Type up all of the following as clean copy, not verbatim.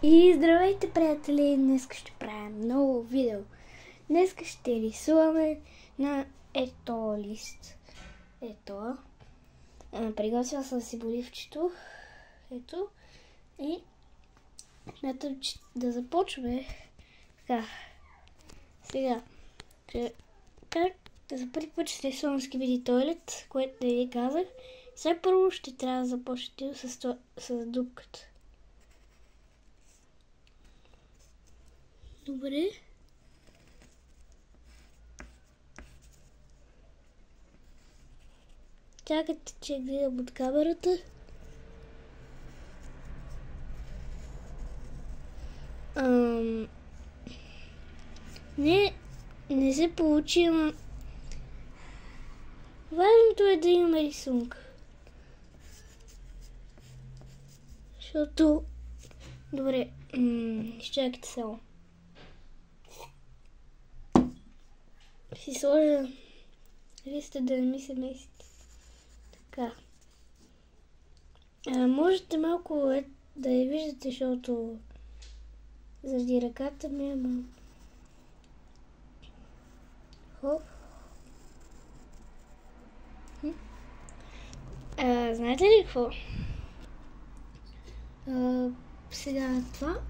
И здравейте, приятели! Днес ще правим ново видео. Днес ще рисуваме на ето лист. Ето. Приготвила съм си боливчето. Ето. И смятам, че да започваме. Така. Сега. За първи път ще рисувам скибиди тойлет, което да ви казах. Сега първо ще трябва да започнете с дупката. Добре. Чакайте, че гледам от камерата. Не се получи, ама важното е да имаме рисунка. Защото... Добре, изчакайте само. Си сложа листа да не ми се мести. Така. Можете малко да я виждате, защото заради ръката ми е Хоп. Знаете ли какво? Сега това.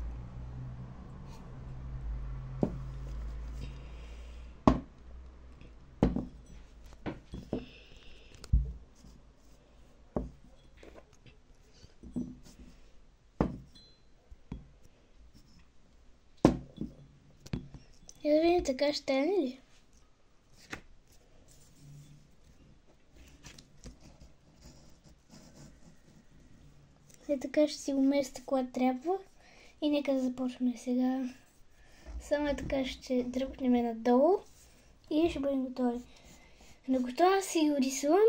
И да видим така ще е ли? И така ще си го местя, когато трябва. И нека да започнем сега. Само така ще дръпнем надолу и ще бъдем готови. Докато аз си го рисувам,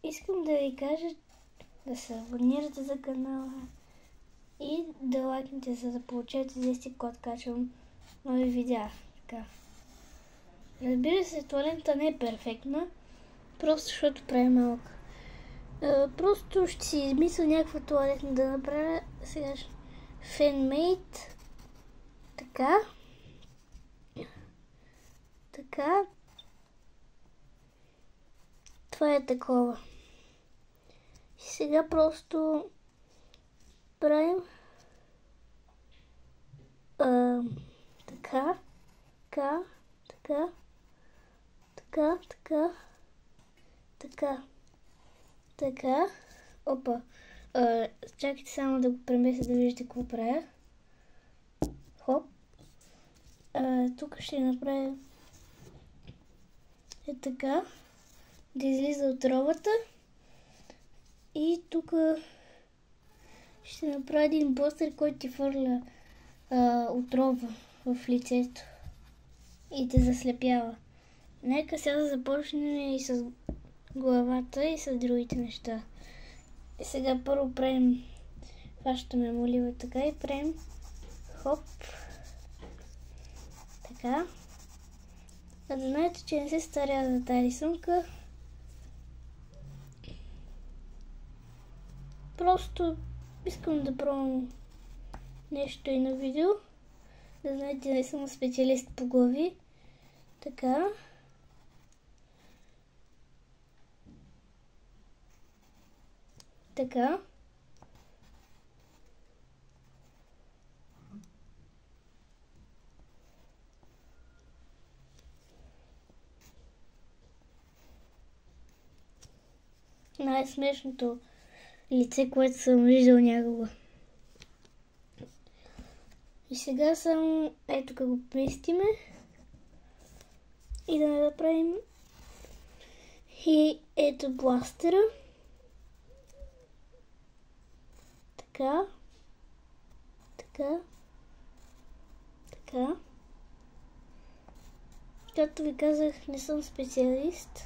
искам да ви кажа да се абонирате за канала и да лайкнете, за да получавате известие, когато качвам нови видеа. Така. Разбира се, туалетната не е перфектна, просто защото прави малко. Просто ще си измисля някаква туалетна да направя. Сега фенмейт. Така. Така. Това е такова. И сега просто правим така. Така. Така. Така. Така. Така. Така. Опа. Чакайте само да го преместя да виждате какво правя. Хоп. Тук ще направя така. Да излиза отровата. И тук ще направя един блъстър, който ти фърля отрова в лицето. И те заслепява. Нека сега да започнем и с главата и с другите неща. И сега първо правим, фащаме молива така и правим хоп. Така. А да знаете, че не се старя за тази рисунка. Просто искам да пробвам нещо и на видео. Да знаете, не съм специалист по глави. Така. Така. Най-смешното лице, което съм виждал някога. И сега само ето как го поместиме. И да направим и ето бластера. Така. Така. Така. Както ви казах, не съм специалист.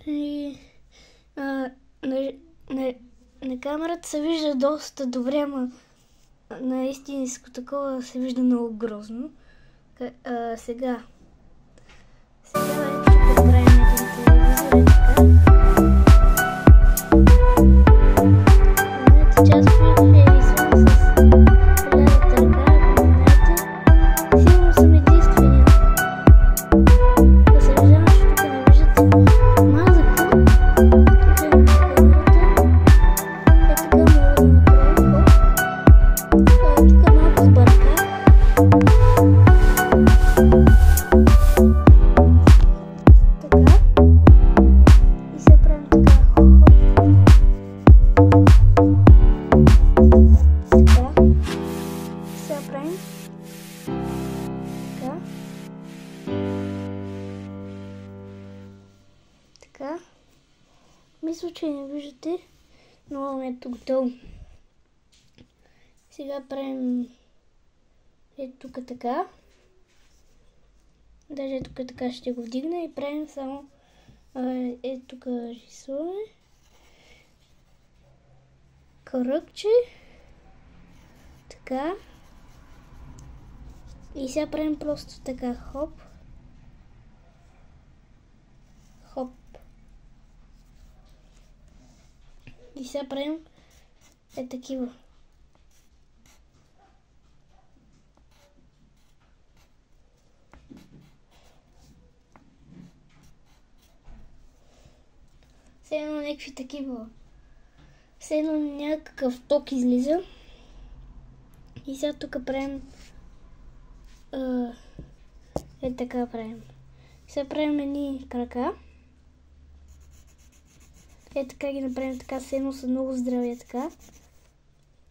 И на камерата се вижда доста добре, ама на истинско такова се вижда много грозно. Сега Мисля, че не виждате, но ето готово. Сега правим ето тук така. Даже тук така ще го вдигна и правим само ето тук рисуваме. Кръгче. Така. И сега правим просто така. Хоп. Хоп. И сега правим такива. Все едно някакви такива. Все едно някакъв ток излиза. И сега тук правим така правим. Сега правим едни крака. Така ги направим така, все едно са много здрави така.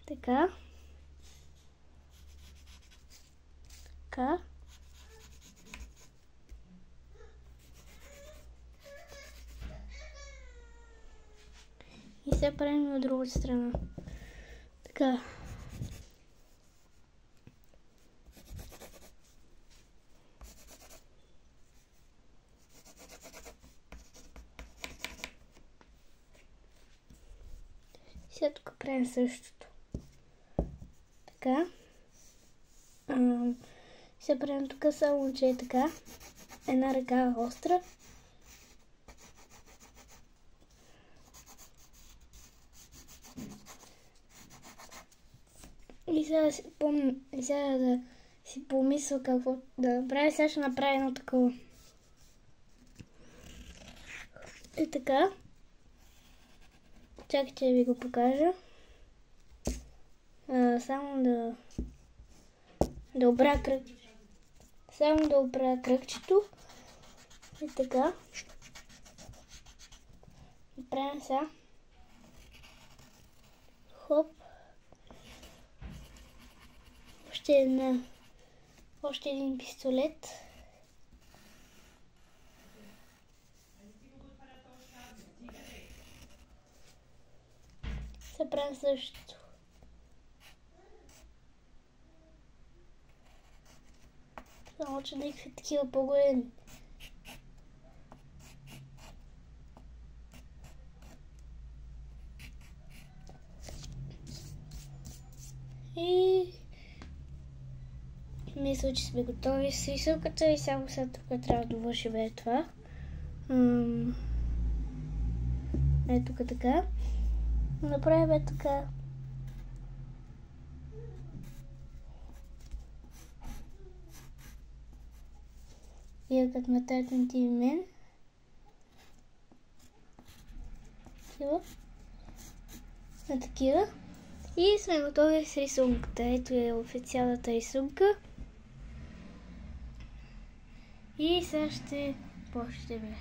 Така. Така. И сега правим от другата страна. Така. Сега тук правим същото. Така. Сега правим тук само, че е така. Една ръка остра. И сега да си помисля какво да направя. Сега ще направя едно такова. И така. Чакайте да ви го покажа. Само да обра кръг. Само да обра кръгчето. И така. И правим сега. Хоп. Още един пистолет. Се правим същото. Само че някакви такива по-големи. И мисля, че сме готови с рисунката и само сега тук трябва да довършим това. Ето тук така. Направим така. И като нататък ти мен. Такива. На такива. И сме готови с рисунката. Ето е официалната рисунка. И сега ще почнем.